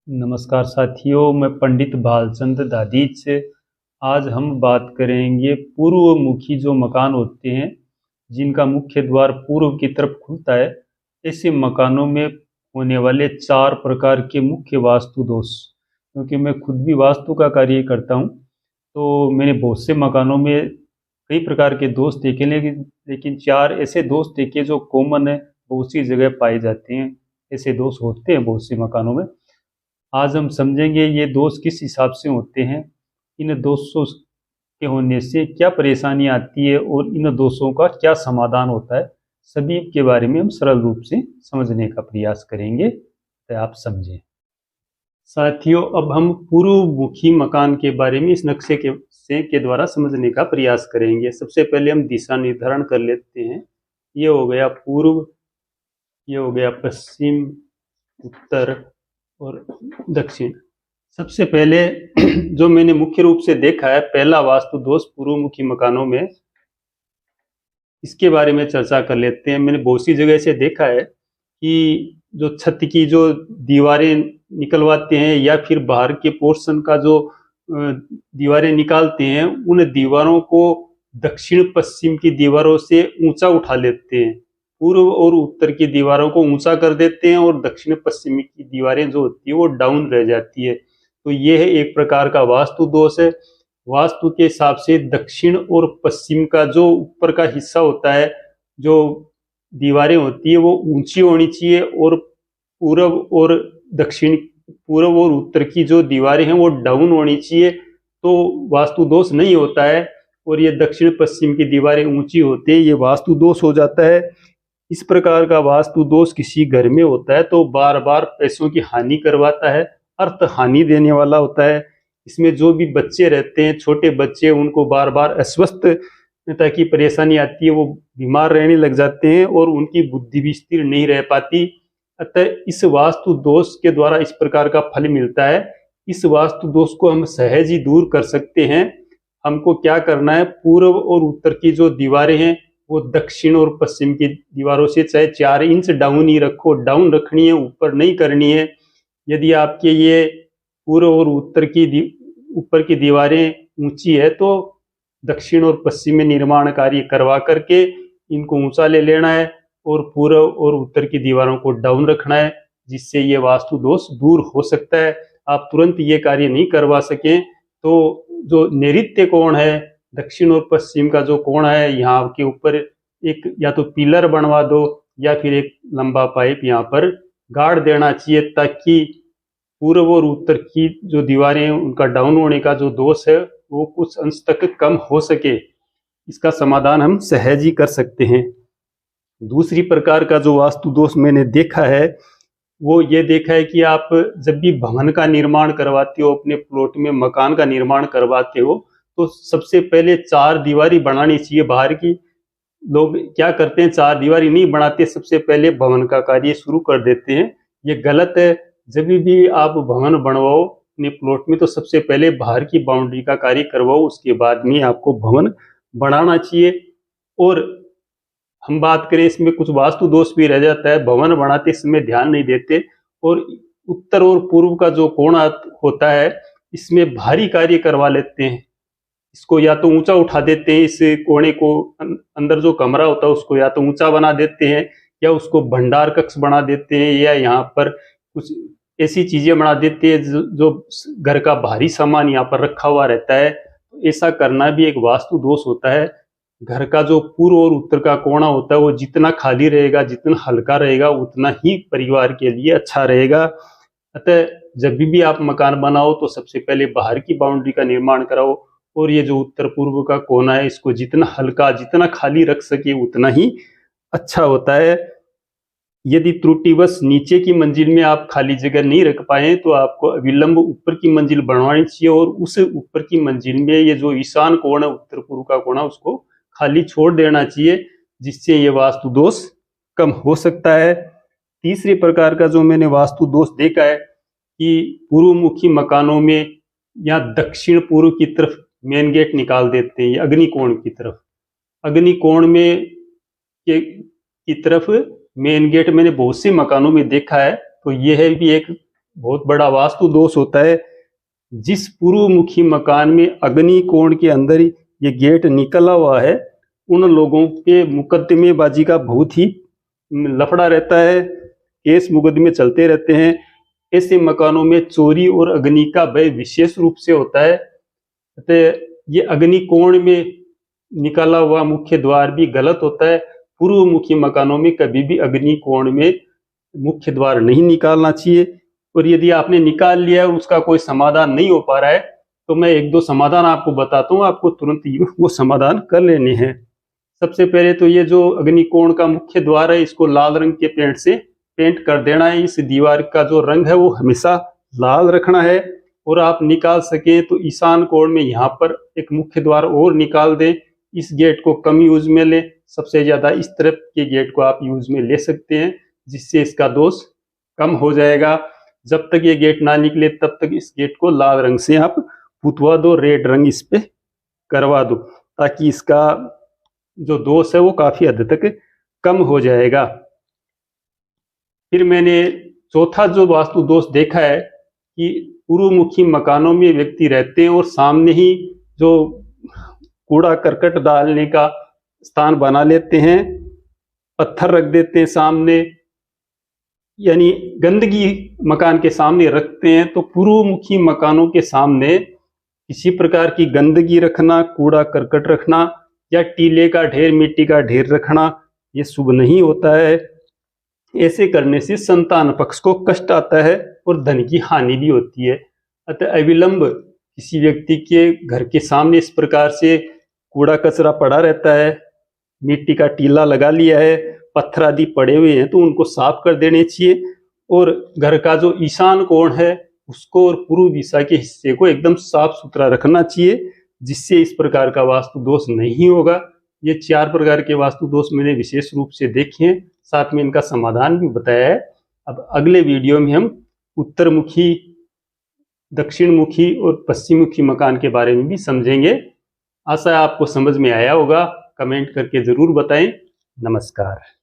नमस्कार साथियों, मैं पंडित भालचंद्र दादीज से। आज हम बात करेंगे पूर्वमुखी जो मकान होते हैं, जिनका मुख्य द्वार पूर्व की तरफ खुलता है। ऐसे मकानों में होने वाले 4 प्रकार के मुख्य वास्तु दोष। क्योंकि मैं खुद भी वास्तु का कार्य करता हूँ, तो मैंने बहुत से मकानों में कई प्रकार के दोष देखे, लेकिन 4 ऐसे दोष देखे जो कॉमन है, बहुत सी जगह पाए जाते हैं। ऐसे दोष होते हैं बहुत से मकानों में। आज हम समझेंगे ये दोष किस हिसाब से होते हैं, इन दोषों के होने से क्या परेशानी आती है और इन दोषों का क्या समाधान होता है। सभी के बारे में हम सरल रूप से समझने का प्रयास करेंगे, तो आप समझें। साथियों, अब हम पूर्वमुखी मकान के बारे में इस नक्शे के द्वारा समझने का प्रयास करेंगे। सबसे पहले हम दिशा निर्धारण कर लेते हैं। ये हो गया पूर्व, ये हो गया पश्चिम, उत्तर और दक्षिण। सबसे पहले जो मैंने मुख्य रूप से देखा है, पहला वास्तु दोष पूर्वमुखी मकानों में, इसके बारे में चर्चा कर लेते हैं। मैंने बहुत सी जगह से देखा है कि जो छत की जो दीवारें निकलवाते हैं या फिर बाहर के पोर्शन का जो दीवारें निकालते हैं, उन दीवारों को दक्षिण पश्चिम की दीवारों से ऊंचा उठा लेते हैं। पूर्व और उत्तर की दीवारों को ऊंचा कर देते हैं और दक्षिण पश्चिमी की दीवारें जो होती है वो डाउन रह जाती है। तो यह एक प्रकार का वास्तु दोष है। वास्तु के हिसाब से दक्षिण और पश्चिम का जो ऊपर का हिस्सा होता है, जो दीवारें होती है, वो ऊंची होनी चाहिए, और पूर्व और दक्षिण, पूर्व और उत्तर की जो दीवारें हैं वो डाउन होनी चाहिए, तो वास्तु दोष नहीं होता है। और ये दक्षिण पश्चिम की दीवारें ऊंची होती है, ये वास्तु दोष हो जाता है। इस प्रकार का वास्तु दोष किसी घर में होता है तो बार बार पैसों की हानि करवाता है, अर्थ हानि देने वाला होता है। इसमें जो भी बच्चे रहते हैं, छोटे बच्चे, उनको बार बार अस्वस्थता की परेशानी आती है, वो बीमार रहने लग जाते हैं और उनकी बुद्धि भी स्थिर नहीं रह पाती। अतः इस वास्तु दोष के द्वारा इस प्रकार का फल मिलता है। इस वास्तु दोष को हम सहज ही दूर कर सकते हैं। हमको क्या करना है, पूर्व और उत्तर की जो दीवारें हैं वो दक्षिण और पश्चिम की दीवारों से चाहे 4 इंच डाउन ही रखो, डाउन रखनी है, ऊपर नहीं करनी है। यदि आपके ये पूर्व और उत्तर की ऊपर की दीवारें ऊंची है तो दक्षिण और पश्चिम में निर्माण कार्य करवा करके इनको ऊंचा ले लेना है और पूर्व और उत्तर की दीवारों को डाउन रखना है, जिससे ये वास्तु दोष दूर हो सकता है। आप तुरंत ये कार्य नहीं करवा सकें तो जो नैऋत्य कोण है, दक्षिण और पश्चिम का जो कोण है, यहाँ के ऊपर एक या तो पिलर बनवा दो या फिर एक लंबा पाइप यहाँ पर गाड़ देना चाहिए, ताकि पूर्व और उत्तर की जो दीवारें हैं उनका डाउन होने का जो दोष है वो कुछ अंश तक कम हो सके। इसका समाधान हम सहज ही कर सकते हैं। दूसरी प्रकार का जो वास्तु दोष मैंने देखा है, वो ये देखा है कि आप जब भी भवन का निर्माण करवाते हो, अपने प्लॉट में मकान का निर्माण करवाते हो, तो सबसे पहले 4 दीवारी बनानी चाहिए बाहर की। लोग क्या करते हैं, 4 दीवारी नहीं बनाते, सबसे पहले भवन का कार्य शुरू कर देते हैं। ये गलत है। जब भी आप भवन बनवाओ अपने प्लॉट में, तो सबसे पहले बाहर की बाउंड्री का कार्य करवाओ, उसके बाद में आपको भवन बनाना चाहिए। और हम बात करें, इसमें कुछ वास्तु दोष भी रह जाता है, भवन बनाते समय ध्यान नहीं देते और उत्तर और पूर्व का जो कोण होता है, इसमें भारी कार्य करवा लेते हैं। इसको या तो ऊंचा उठा देते हैं, इस कोने को, अंदर जो कमरा होता है उसको या तो ऊंचा बना देते हैं, या उसको भंडार कक्ष बना देते हैं, या यहाँ पर कुछ ऐसी चीजें बना देते हैं जो घर का भारी सामान यहाँ पर रखा हुआ रहता है। ऐसा करना भी एक वास्तु दोष होता है। घर का जो पूर्व और उत्तर का कोना होता है वो जितना खाली रहेगा, जितना हल्का रहेगा, उतना ही परिवार के लिए अच्छा रहेगा। अतः जब भी आप मकान बनाओ तो सबसे पहले बाहर की बाउंड्री का निर्माण कराओ, और ये जो उत्तर पूर्व का कोना है इसको जितना हल्का, जितना खाली रख सके उतना ही अच्छा होता है। यदि त्रुटिवश नीचे की मंजिल में आप खाली जगह नहीं रख पाए तो आपको अविलंब ऊपर की मंजिल बनवानी चाहिए, और उस ऊपर की मंजिल में ये जो ईशान कोण है, उत्तर पूर्व का कोना, उसको खाली छोड़ देना चाहिए, जिससे ये वास्तु दोष कम हो सकता है। तीसरे प्रकार का जो मैंने वास्तु दोष देखा है कि पूर्वमुखी मकानों में या दक्षिण पूर्व की तरफ मेन गेट निकाल देते हैं, अग्निकोण की तरफ। अग्निकोण में की तरफ मेन गेट मैंने बहुत से मकानों में देखा है, तो यह भी एक बहुत बड़ा वास्तु दोष होता है। जिस पूर्वमुखी मकान में अग्नि कोण के अंदर ये गेट निकला हुआ है, उन लोगों के मुकदमेबाजी का बहुत ही लफड़ा रहता है, केस मुकदमे चलते रहते हैं। ऐसे मकानों में चोरी और अग्नि का भय विशेष रूप से होता है। अतः ये अग्नि कोण में निकाला हुआ मुख्य द्वार भी गलत होता है। पूर्वमुखी मकानों में कभी भी अग्नि कोण में मुख्य द्वार नहीं निकालना चाहिए। और यदि आपने निकाल लिया है और उसका कोई समाधान नहीं हो पा रहा है, तो मैं एक दो समाधान आपको बताता हूँ, आपको तुरंत वो समाधान कर लेने हैं। सबसे पहले तो ये जो अग्निकोण का मुख्य द्वार है, इसको लाल रंग के पेंट से पेंट कर देना है। इस दीवार का जो रंग है वो हमेशा लाल रखना है। और आप निकाल सके तो ईशान कोण में यहाँ पर एक मुख्य द्वार और निकाल दें। इस गेट को कम यूज में लें, सबसे ज्यादा इस तरफ के गेट को आप यूज में ले सकते हैं, जिससे इसका दोष कम हो जाएगा। जब तक ये गेट ना निकले तब तक इस गेट को लाल रंग से आप पुतवा दो, रेड रंग इस पे करवा दो, ताकि इसका जो दोष है वो काफी हद तक कम हो जाएगा। फिर मैंने चौथा जो वास्तु दोष देखा है कि पूर्वमुखी मकानों में व्यक्ति रहते हैं और सामने ही जो कूड़ा करकट डालने का स्थान बना लेते हैं, पत्थर रख देते हैं सामने, यानी गंदगी मकान के सामने रखते हैं। तो पूर्वमुखी मकानों के सामने किसी प्रकार की गंदगी रखना, कूड़ा करकट रखना या टीले का ढेर, मिट्टी का ढेर रखना, ये शुभ नहीं होता है। ऐसे करने से संतान पक्ष को कष्ट आता है और धन की हानि भी होती है। अतः अविलंब किसी व्यक्ति के घर के सामने इस प्रकार से कूड़ा कचरा पड़ा रहता है, मिट्टी का टीला लगा लिया है, पत्थर आदि पड़े हुए हैं, तो उनको साफ कर देने चाहिए। और घर का जो ईशान कोण है उसको और पूर्व दिशा के हिस्से को एकदम साफ सुथरा रखना चाहिए, जिससे इस प्रकार का वास्तु दोष नहीं होगा। ये 4 प्रकार के वास्तु दोष मैंने विशेष रूप से देखे हैं, साथ में इनका समाधान भी बताया है। अब अगले वीडियो में हम उत्तरमुखी, दक्षिणमुखी और पश्चिममुखी मकान के बारे में भी समझेंगे। आशा है आपको समझ में आया होगा। कमेंट करके जरूर बताएं। नमस्कार।